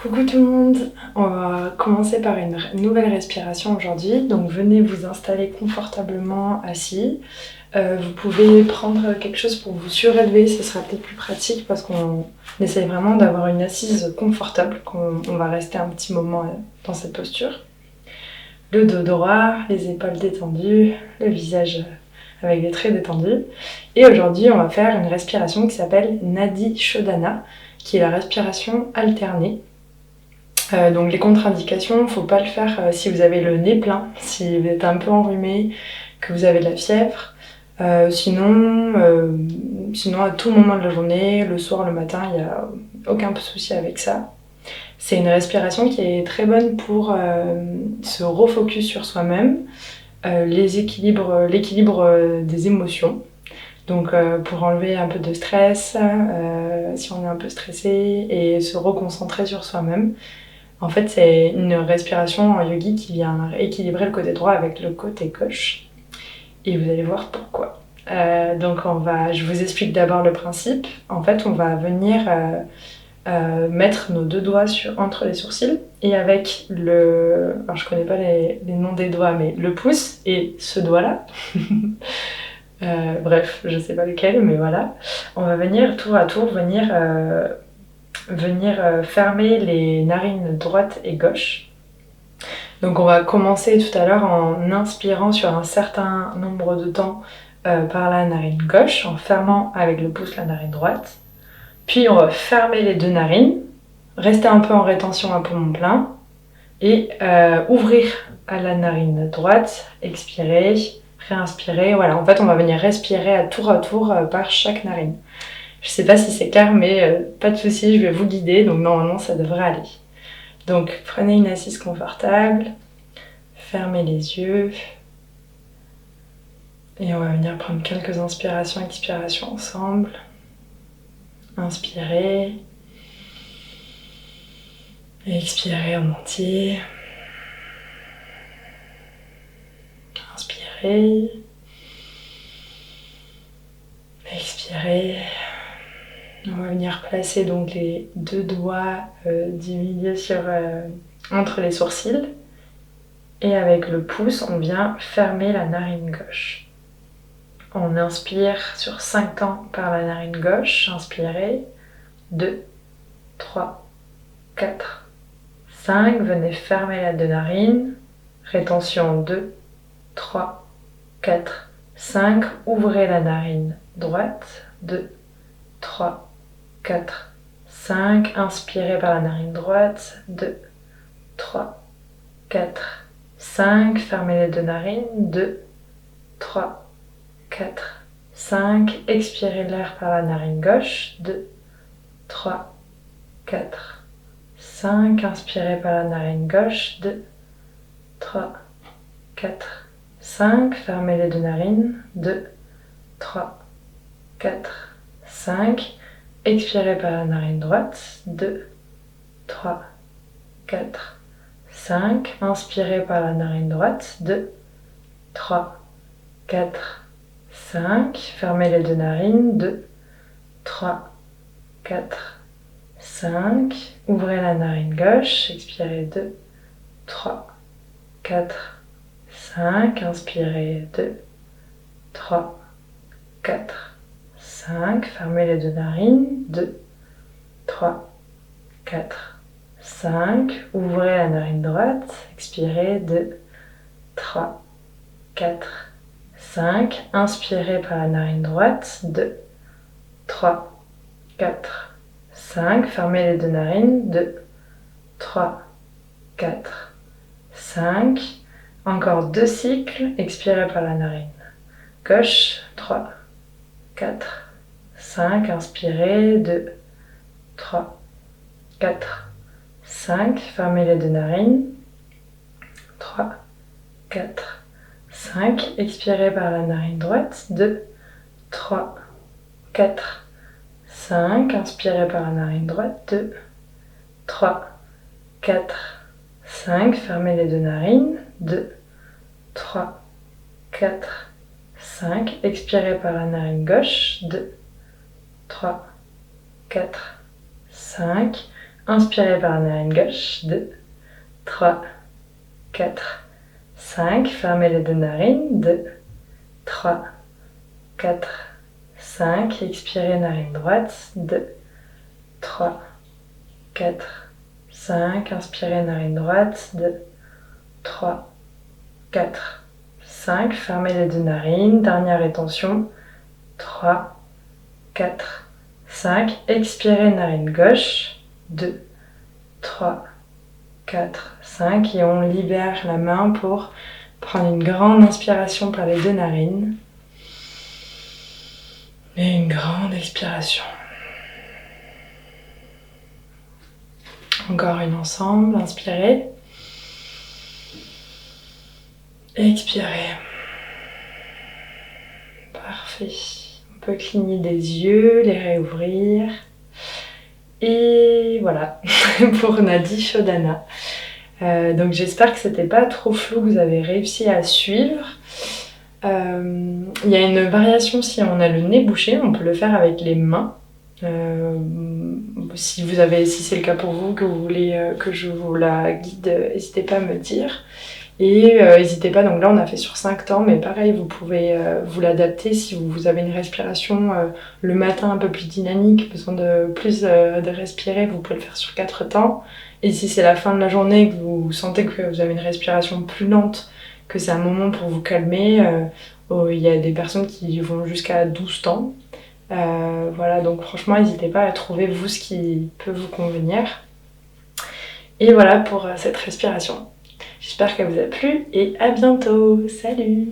Coucou tout le monde, on va commencer par une nouvelle respiration aujourd'hui. Donc venez vous installer confortablement assis. Vous pouvez prendre quelque chose pour vous surélever, ce sera peut-être plus pratique parce qu'on essaye vraiment d'avoir une assise confortable. On va rester un petit moment dans cette posture. Le dos droit, les épaules détendues, le visage avec des traits détendus. Et aujourd'hui on va faire une respiration qui s'appelle Nadi Shodhana, qui est la respiration alternée. Donc les contre-indications, il ne faut pas le faire si vous avez le nez plein, si vous êtes un peu enrhumé, que vous avez de la fièvre. Sinon à tout moment de la journée, le soir, le matin, il n'y a aucun souci avec ça. C'est une respiration qui est très bonne pour se refocus sur soi-même, l'équilibre des émotions. Donc pour enlever un peu de stress, si on est un peu stressé, et se reconcentrer sur soi-même. En fait, c'est une respiration en yogi qui vient équilibrer le côté droit avec le côté gauche. Et vous allez voir pourquoi. Je vous explique d'abord le principe. En fait, on va venir mettre nos deux doigts entre les sourcils et avec alors je connais pas les noms des doigts, mais le pouce et ce doigt-là. Bref, je sais pas lequel, mais voilà. On va venir tour à tour fermer les narines droite et gauche. Donc on va commencer tout à l'heure en inspirant sur un certain nombre de temps par la narine gauche, en fermant avec le pouce la narine droite. Puis on va fermer les deux narines, rester un peu en rétention à poumon plein et ouvrir à la narine droite, expirer, réinspirer. Voilà, en fait on va venir respirer à tour par chaque narine. Je sais pas si c'est clair, mais pas de souci, je vais vous guider, donc normalement ça devrait aller. Donc prenez une assise confortable, fermez les yeux, et on va venir prendre quelques inspirations et expirations ensemble. Inspirez, et expirez en entier. Inspirez, expirez. On va venir placer donc les deux doigts du milieu entre les sourcils. Et avec le pouce, on vient fermer la narine gauche. On inspire sur 5 temps par la narine gauche. Inspirez. 2, 3, 4, 5. Venez fermer la deux narines. Rétention 2, 3, 4, 5. Ouvrez la narine droite. 2, 3, 4, 5. Inspirez par la narine droite. 2, 3, 4, 5. Fermez les deux narines. 2, 3, 4, 5. Expirez l'air par la narine gauche. 2, 3, 4, 5. Inspirez par la narine gauche. 2, 3, 4, 5. Fermez les deux narines. 2, 3, 4, 5. Expirez par la narine droite. 2, 3, 4, 5. Inspirez par la narine droite. 2, 3, 4, 5. Fermez les deux narines. 2, 3, 4, 5. Ouvrez la narine gauche. Expirez 2, 3, 4, 5. Inspirez 2, 3, 4, 5. Fermez les deux narines. 2, 3, 4, 5. Ouvrez la narine droite. Expirez 2, 3, 4, 5. Inspirez par la narine droite. 2, 3, 4, 5. Fermez les deux narines. 2, 3, 4, 5. Encore 2 cycles. Expirez par la narine gauche. 3, 4, 5. Inspirez. 2, 3, 4, 5. Fermez les deux narines. 3, 4, 5. Expirez par la narine droite. 2, 3, 4, 5. Inspirez par la narine droite. 2, 3, 4, 5. Fermez les deux narines. 2, 3, 4, 5. Expirez par la narine gauche. 2, 3, 4, 5. Inspirez par la narine gauche. 2, 3, 4, 5. Fermez les deux narines. 2, 3, 4, 5. Expirez narine droite. 2, 3, 4, 5. Inspirez narine droite. 2, 3, 4, 5. Fermez les deux narines. Dernière rétention. 3, 4, 5. Expirez narine gauche. 2, 3, 4, 5. Et on libère la main pour prendre une grande inspiration par les deux narines. Et une grande expiration. Encore une ensemble. Inspirez. Expirez. Parfait. On peut cligner des yeux, les réouvrir. Et voilà pour Nadi Shodhana. Donc j'espère que c'était pas trop flou, que vous avez réussi à suivre. Il y a une variation si on a le nez bouché, on peut le faire avec les mains. Si c'est le cas pour vous, que vous voulez que je vous la guide, n'hésitez pas à me dire. Et n'hésitez pas, donc là on a fait sur 5 temps, mais pareil, vous pouvez vous l'adapter si vous avez une respiration le matin un peu plus dynamique, besoin de plus de respirer, vous pouvez le faire sur 4 temps. Et si c'est la fin de la journée et que vous sentez que vous avez une respiration plus lente, que c'est un moment pour vous calmer, il y a des personnes qui vont jusqu'à 12 temps. Voilà, donc franchement, n'hésitez pas à trouver vous ce qui peut vous convenir. Et voilà pour cette respiration. J'espère qu'elle vous a plu et à bientôt. Salut!